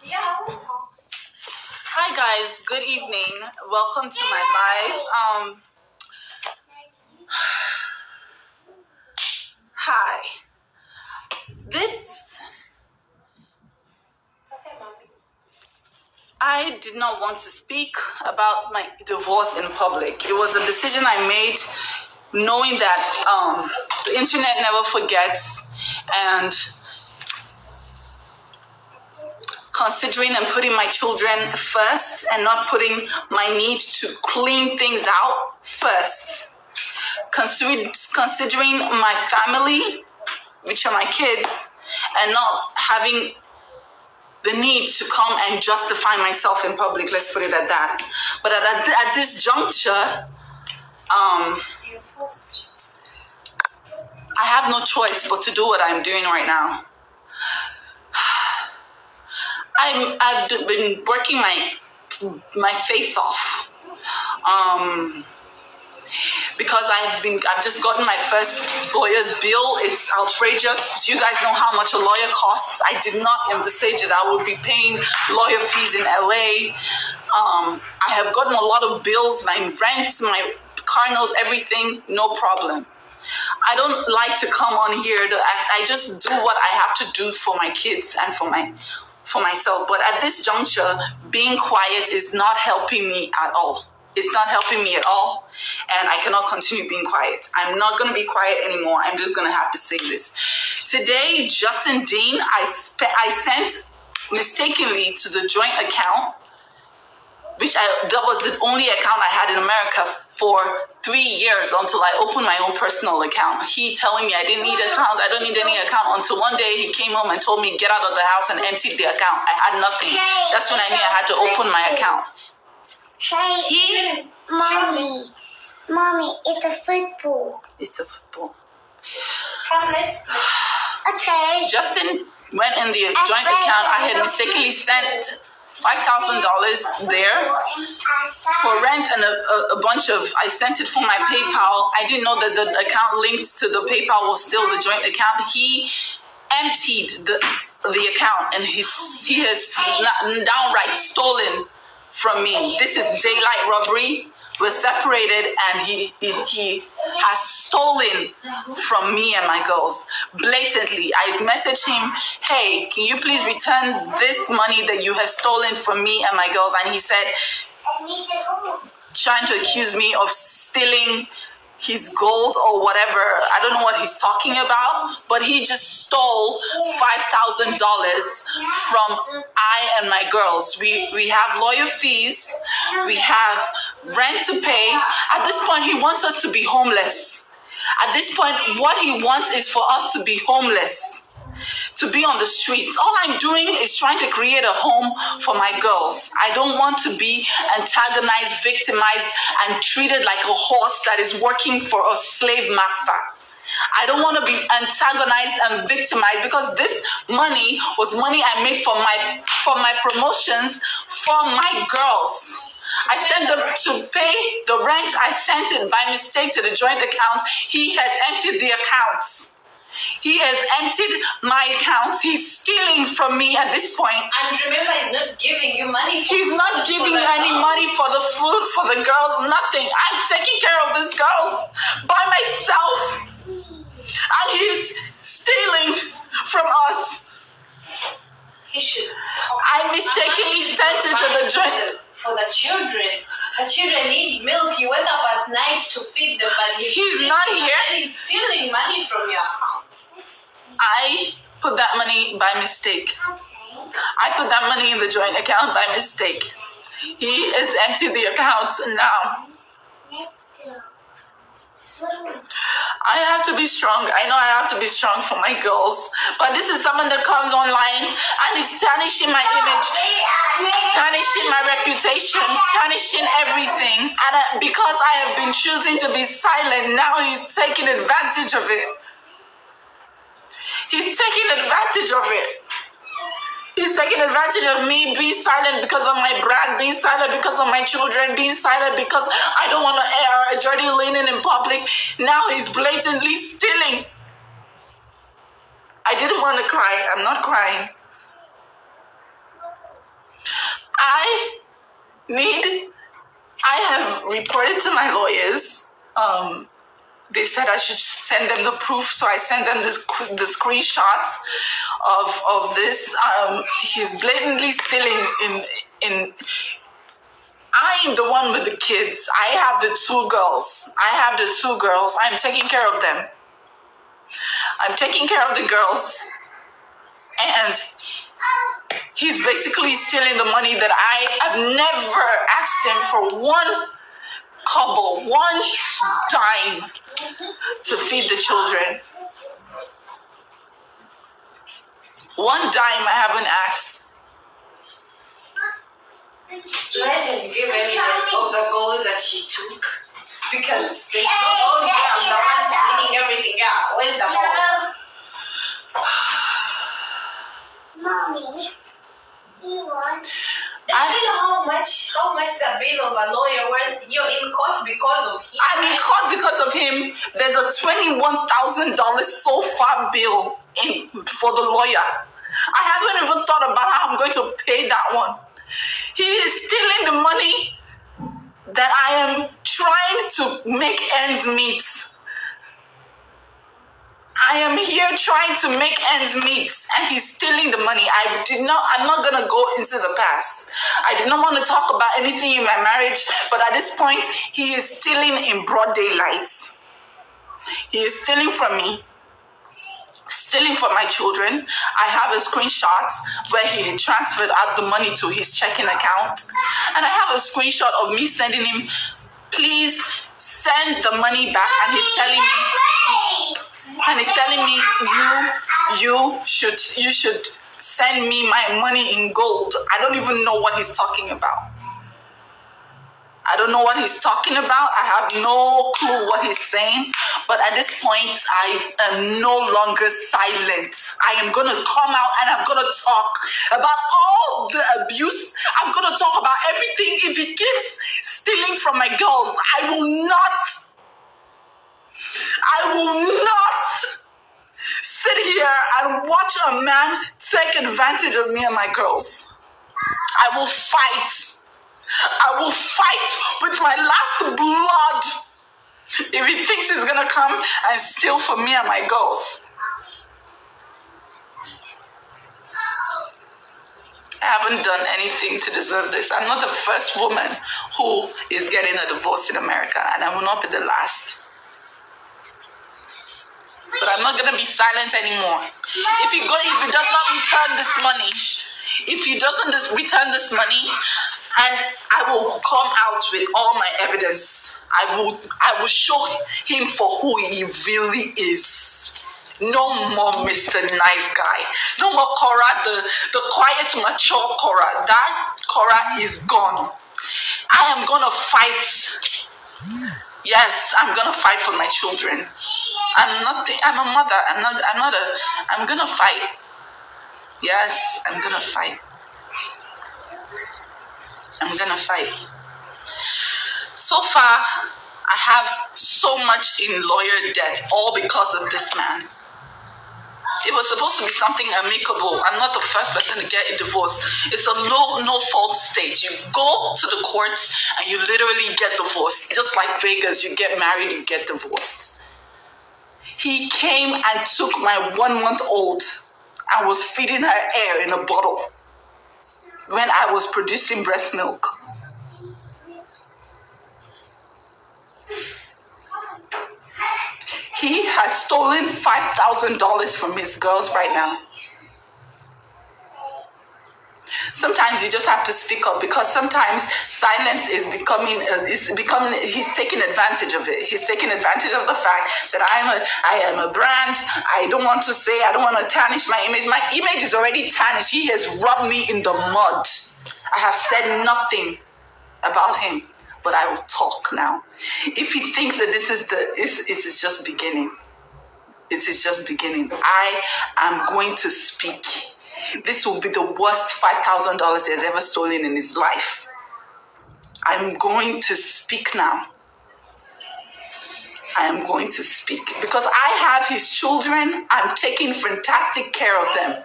Yeah. Hi guys, good evening. Welcome to my live. Hi. I did not want to speak about my divorce in public. It was a decision I made knowing that the internet never forgets, and considering and putting my children first and not putting my need to clean things out first. Considering my family, which are my kids, and not having the need to come and justify myself in public, let's put it at that. But at this juncture, I have no choice but to do what I'm doing right now. I've been working my face off. Because I've just gotten my first lawyer's bill. It's outrageous. Do you guys know how much a lawyer costs? I did not envisage that I would be paying lawyer fees in LA. I have gotten a lot of bills, my rent, my car note, everything, no problem. I don't like to come on here. I just do what I have to do for my kids and for myself. But at this juncture, being quiet is not helping me at all. It's not helping me at all, and I cannot continue being quiet. I'm not going to be quiet anymore. I'm just going to have to say this. Today, Justin Dean, I sent mistakenly to the joint account, that was the only account I had in America for 3 years until I opened my own personal account. He telling me I didn't need an account, I don't need any account, until one day he came home and told me, get out of the house and empty the account. I had nothing. That's when I knew I had to open my account. Hey, Mommy, it's a football. It's a football. Come, let's go. Okay. Justin went in the joint account. I had mistakenly sent $5,000 there for rent and a bunch of, I sent it for my PayPal. I didn't know that the account linked to the PayPal was still the joint account. He emptied the account, and he has downright stolen from me. This is daylight robbery. We're separated, and he has stolen from me and my girls blatantly. I messaged him, hey, can you please return this money that you have stolen from me and my girls? And he said, trying to accuse me of stealing his gold or whatever. I don't know what he's talking about, but he just stole $5,000 from I and my girls. We have lawyer fees, we have rent to pay. At this point, he wants us to be homeless. At this point, what he wants is for us to be homeless, to be on the streets. All I'm doing is trying to create a home for my girls. I don't want to be antagonized, victimized, and treated like a horse that is working for a slave master. I don't want to be antagonized and victimized, because this money was money I made for my promotions for my girls. I sent them to pay the rent. I sent it by mistake to the joint account. He has emptied the accounts. He has emptied my accounts. He's stealing from me at this point. And remember, he's not giving you money. He's not giving any money for the food, for the girls, nothing. I'm taking care of these girls by myself. And he's stealing from us. He should. I mistakenly sent it to the joint. For the children. The children need milk. You wake up at night to feed them, but he's not here. And he's stealing money from your account. I put that money by mistake. I put that money in the joint account by mistake. He has emptied the accounts now. I have to be strong. I know I have to be strong for my girls. But this is someone that comes online and is tarnishing my image, tarnishing my reputation, tarnishing everything. And because I have been choosing to be silent, now he's taking advantage of it. He's taking advantage of it. He's taking advantage of me being silent because of my brand, being silent because of my children, being silent because I don't want to air a dirty linen in public. Now he's blatantly stealing. I didn't want to cry. I'm not crying. need. I have reported to my lawyers. They said I should send them the proof, so I sent them the screenshots of this. He's blatantly stealing in. I'm the one with the kids. I have the two girls. I'm taking care of them. I'm taking care of the girls. And he's basically stealing the money that I have never asked him for one kobo, one dime to feed the children. One dime I haven't asked. Imagine give evidence of the gold that she took. Because there's no gold here. I'm the one taking everything out. Where's the gold? Mommy, you want? Do you know how much the bill of a lawyer was? You're in court because of him. I'm in court because of him. There's a $21,000 so far bill for the lawyer. I haven't even thought about how I'm going to pay that one. He is stealing the money that I am trying to make ends meet. I am here trying to make ends meet, and he's stealing the money. I'm not going to go into the past. I did not want to talk about anything in my marriage, but at this point, he is stealing in broad daylight. He is stealing from me, stealing from my children. I have a screenshot where he had transferred out the money to his checking account, and I have a screenshot of me sending him, please send the money back, and he's telling me, you should send me my money in gold. I don't even know what he's talking about. I don't know what he's talking about. I have no clue what he's saying. But at this point, I am no longer silent. I am going to come out and I'm going to talk about all the abuse. I'm going to talk about everything. If he keeps stealing from my girls, I will not sit here and watch a man take advantage of me and my girls. I will fight. I will fight with my last blood if he thinks he's gonna come and steal from me and my girls. I haven't done anything to deserve this. I'm not the first woman who is getting a divorce in America, and I will not be the last. But I'm not gonna be silent anymore. If he does not return this money, return this money, and I will come out with all my evidence. I will show him for who he really is. No more Mr. Nice Guy. No more Korra, the quiet, mature Korra. That Korra is gone. I am gonna fight. Yes, I'm gonna fight for my children. I'm a mother. I'm gonna fight. Yes, I'm gonna fight. I'm gonna fight. So far, I have so much in lawyer debt, all because of this man. It was supposed to be something amicable. I'm not the first person to get a divorce. It's a no-fault state. You go to the courts and you literally get divorced. Just like Vegas, you get married, you get divorced. He came and took my 1-month-old and was feeding her air in a bottle when I was producing breast milk. He has stolen $5,000 from his girls right now. Sometimes you just have to speak up, because sometimes silence is he's taking advantage of it. He's taking advantage of the fact that I am a brand. I don't want to tarnish my image. My image is already tarnished. He has rubbed me in the mud. I have said nothing about him, but I will talk now. If he thinks that this is just beginning, it is just beginning. I am going to speak. This will be the worst $5,000 he has ever stolen in his life. I'm going to speak now. I am going to speak because I have his children. I'm taking fantastic care of them.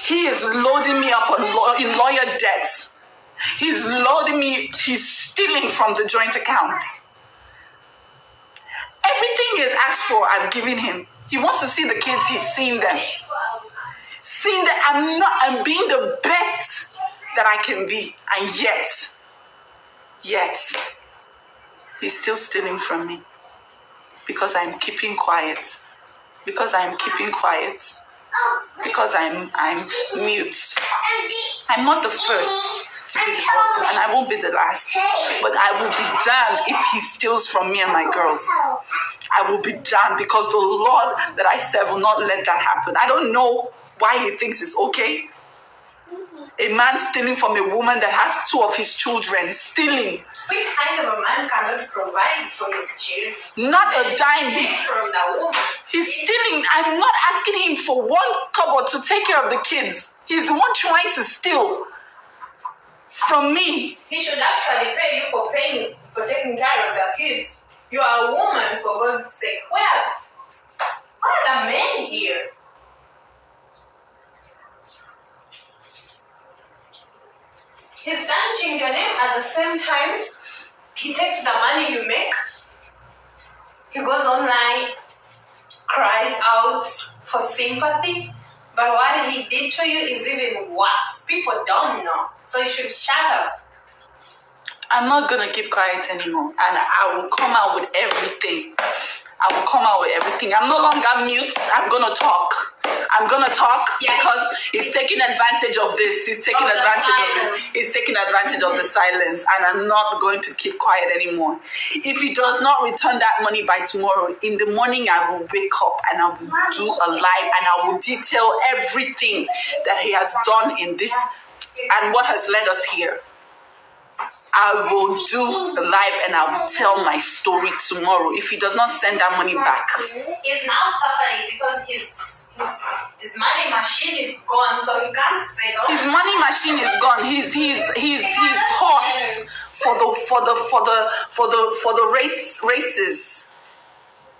He is loading me up in lawyer debts. He's loading me. He's stealing from the joint account. Everything he has asked for, I've given him. He wants to see the kids. He's seen them. Seeing that I'm being the best that I can be. And yet, he's still stealing from me. Because I'm keeping quiet. Because I'm mute. I'm not the first to be the first, and I won't be the last. But I will be damned if he steals from me and my girls. I will be damned, because the Lord that I serve will not let that happen. I don't know why he thinks it's okay. A man stealing from a woman that has 2 of his children. Stealing. Which kind of a man cannot provide for his children? Not a dime. From the woman. He's stealing. I'm not asking him for 1 kobo to take care of the kids. He's the one trying to steal from me. He should actually pay you for taking care of the kids. You are a woman, for God's sake. Where are the men here? He's damaging your name at the same time. He takes the money you make. He goes online, cries out for sympathy. But what he did to you is even worse. People don't know. So you should shut up. I'm not going to keep quiet anymore. And I will come out with everything. I'm no longer mute. I'm going to talk. Because he's taking advantage of this. He's taking advantage of it. He's taking advantage of the silence. And I'm not going to keep quiet anymore. If he does not return that money by tomorrow, in the morning I will wake up and I will do a live and I will detail everything that he has done in this and what has led us here. I will do the live and I will tell my story tomorrow if he does not send that money back. He's now suffering because his money machine is gone, so he can't say that. His money machine is gone. His horse for the races.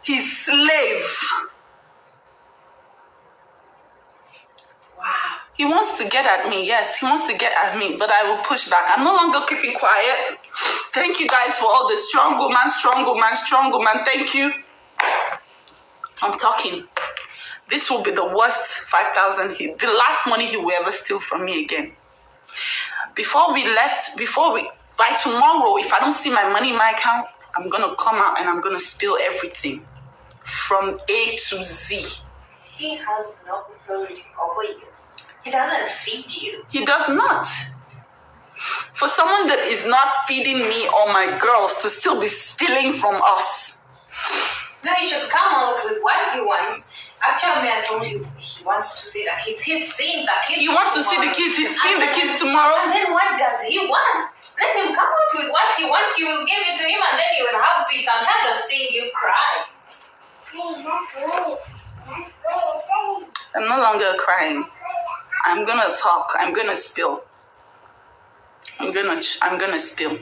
His slave. Wow. He wants to get at me. Yes, he wants to get at me, but I will push back. I'm no longer keeping quiet. Thank you guys for all the strong woman. Thank you. I'm talking. This will be the worst 5,000. The last money he will ever steal from me again. By tomorrow, if I don't see my money in my account, I'm going to come out and I'm going to spill everything from A to Z. He has no authority over you. He doesn't feed you. He does not. For someone that is not feeding me or my girls to still be stealing from us. No, he should come out with what he wants. Actually, I told you he wants to see the kids. He's seeing the kids. He wants to see the kids. He's seeing the kids tomorrow. And then what does he want? Let him come out with what he wants. You will give it to him and then you will have peace. I'm tired of seeing you cry. I'm no longer crying. I'm gonna talk. I'm gonna spill. I'm gonna spill.